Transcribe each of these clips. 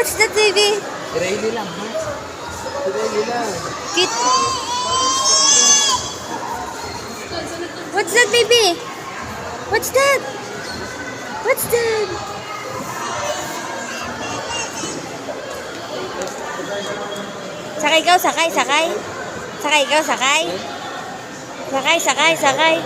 What's that, baby? Pirelli lang, ha? Pirelli lang. Kit. What's that, baby? What's that? What's that? Sakay ikaw, sakay, sakay. Sakay ikaw, sakay. Sakay, sakay, sakay.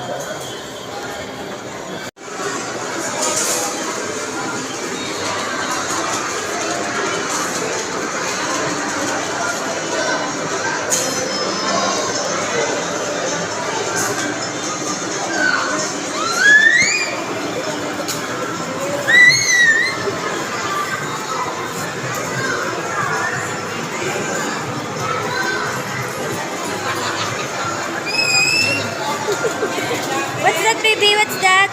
What's that, baby? What's that?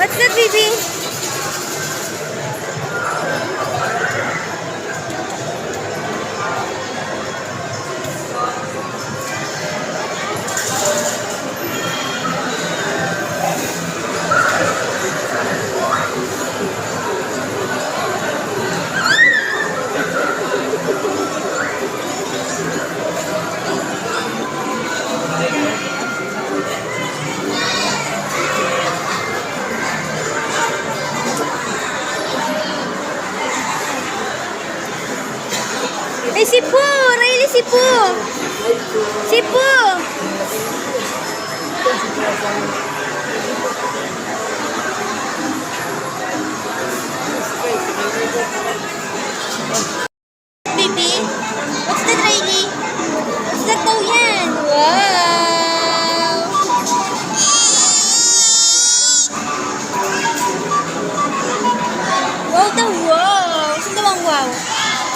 What's that, baby? Ay, sipo! Riley, sipo! Sipo! Baby, what's that, Riley? What's that daw yan? Wow! Wow daw, wow! Saan daw ang wow?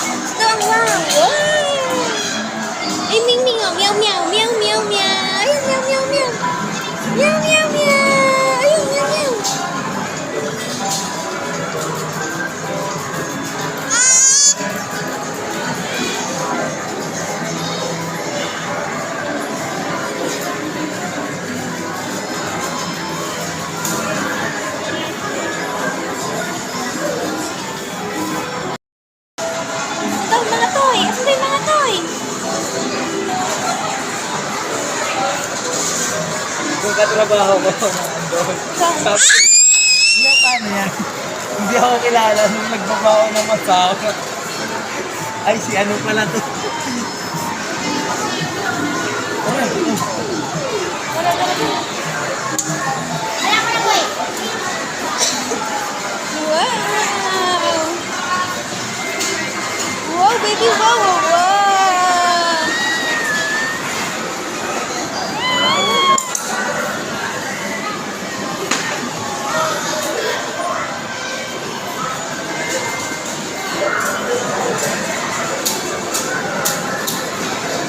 Saan daw ang wow? Wow! Ay, Ming Ming, oh, meow meow, meow meow meow. Ayun, meow meow meow. Meow meow meow. Ayun, meow meow. Ito, mga toy. Asan ba yung mga toy? Kung katrabaho ko, nandun. Tapos, paano yan? Hindi ako kilala nung nagbabaho ng masawa. Ay, si ano pala to? Wow! Wow, baby, wow, wow, wow!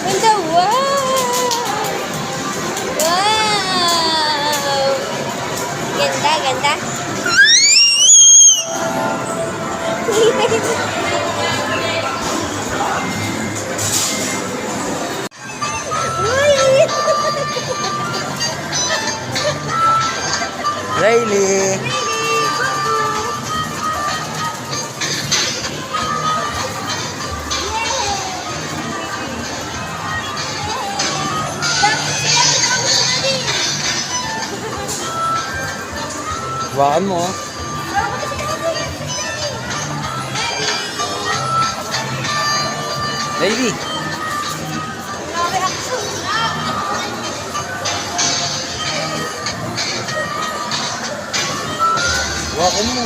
Ganda, wow! Wow! Ganda, ganda. Riley! Hawakan mo. Riley! Hawakan mo.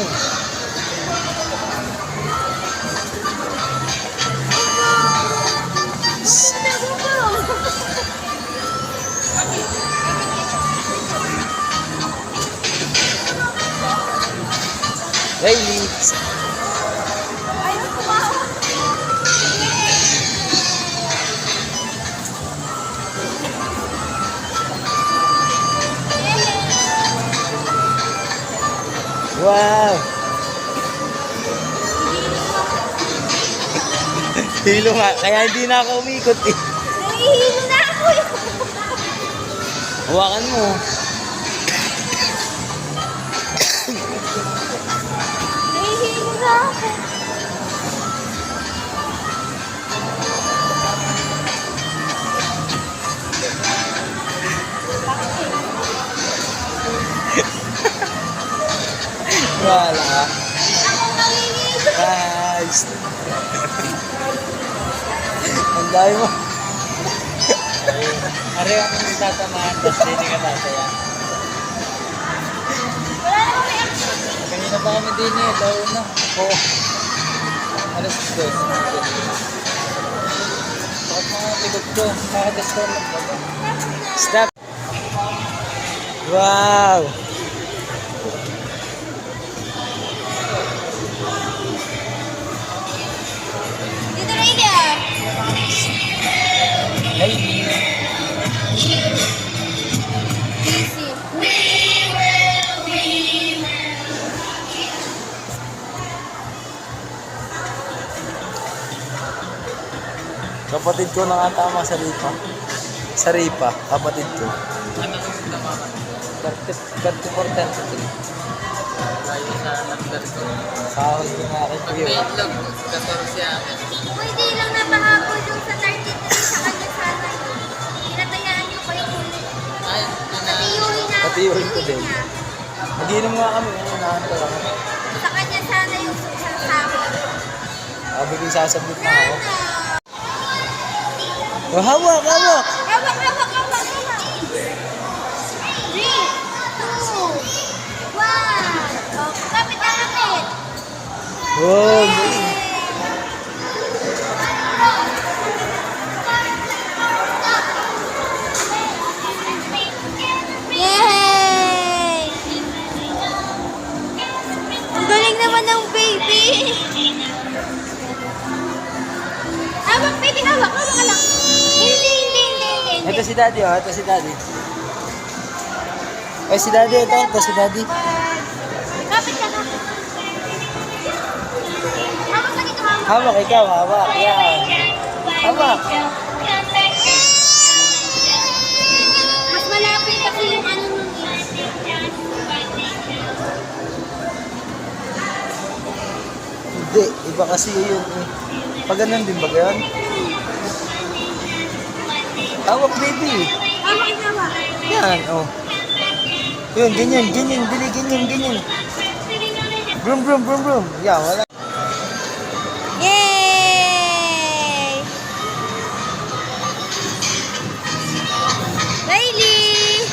Riley! Wow! Hilo nga, kaya hindi na ako umikot eh. Nahihilo na ako eh. Hawakan mo. Nahihilo na ako. Wala. Ako nanginginig. Guys. Ang dami mo. Are ako tatamaan, tapos hindi ka tataya. Wala na kami action. Kanina pa kami din eh, daw na. Oo. Alas 2. Bakit mga likod ko? Kakadas ko lang ba? Stop. Wow. Dito na iya. Hey. Easy. Kapatid ko nakatama sa ripa. Sa ripa, kapatid ko. Ano yung tama ka? 34-33. Tayo sa number ko. Sahod ko na aking Pag kuya. may itlog, 14 akin. Pwede lang napahapon yung sa 33 sa kanya sana yun. Pinatayaan niyo kayo ulit. Ay, Patiyuhin na. Patiyuhin ko din. niya. Mag-inom nga kami, unahan ko lang. Sa kanya sana yung sasama. Sabi ko sasabit na ako. Nana! Oh, hawak, hawak! Hawak, hawak, hawak, hawak! 3, 2, 1. Oh, kapit na kapit. Wow, Yay! Ang galing naman ng baby. Hawak, baby, hawak. Hawak ka lang. Hindi. Ito si daddy, oh. Ito si daddy. Eh, si daddy, ito. Ito si daddy. Kapit ka na. Hawak ka dito, hawak. Hawak, ikaw, hawak. Yan. Hawak. Mas malapit kasi yung ano nun eh. Hindi, iba kasi yun. Eh. Pag ganun din ba yun? Hawak, baby. Hawak, hawak. Yan, oh. Yun, ganyan, ganyan, dali, ganyan, ganyan. Brum, brum, brum, brum. Yan, wala. Yay! Riley!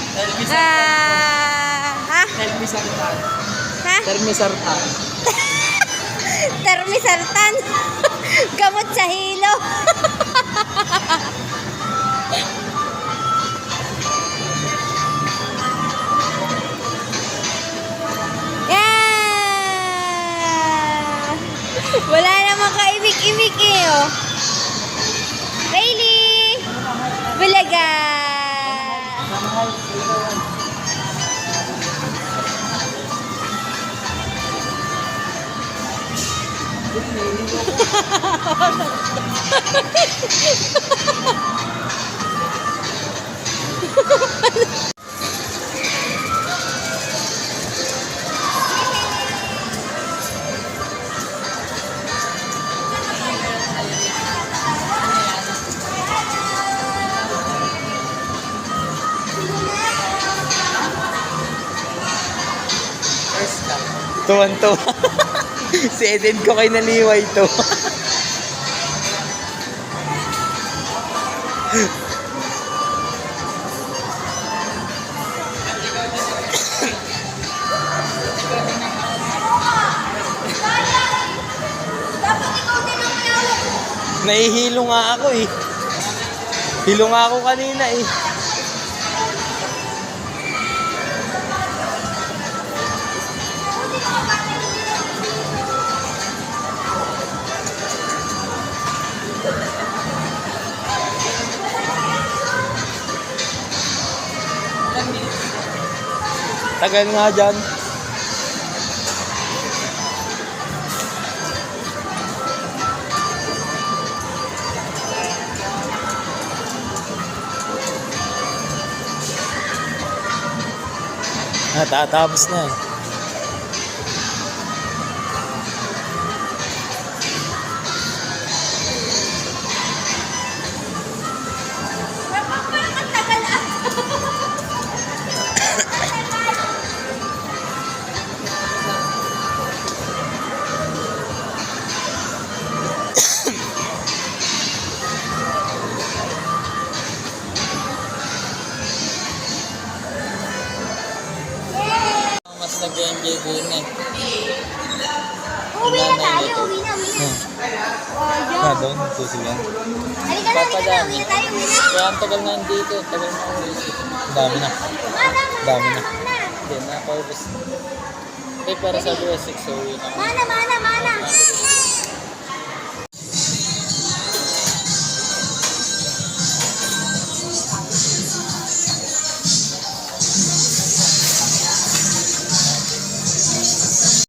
Ha? Termisartan. Ha? Termisartan. Termisartan. Gamot sa hilo. Yeah! Wala namang kaimik-imik eh, oh. Riley! Bulaga! Tuwan-tuwa. Si Eden ko kay naliway to. Dapat ikaw din ang mayawak. Nahihilo nga ako eh. Hilo nga ako kanina eh. Tagal nga dyan. Tatapos na eh. Parang ang tagal ah. Uwi na tayo, uwi na, uwi na. Oh, Na yo. doon, susiyan. Halika na, uwi na tayo, uwi na. Kaya ang tagal na nandito, tagal na uwi. Ang dami na. Mana, Dami mana, na. mana. Hindi, nakaubos. Eh, para sabi ko 6 uwi na. Mana, mana, mana.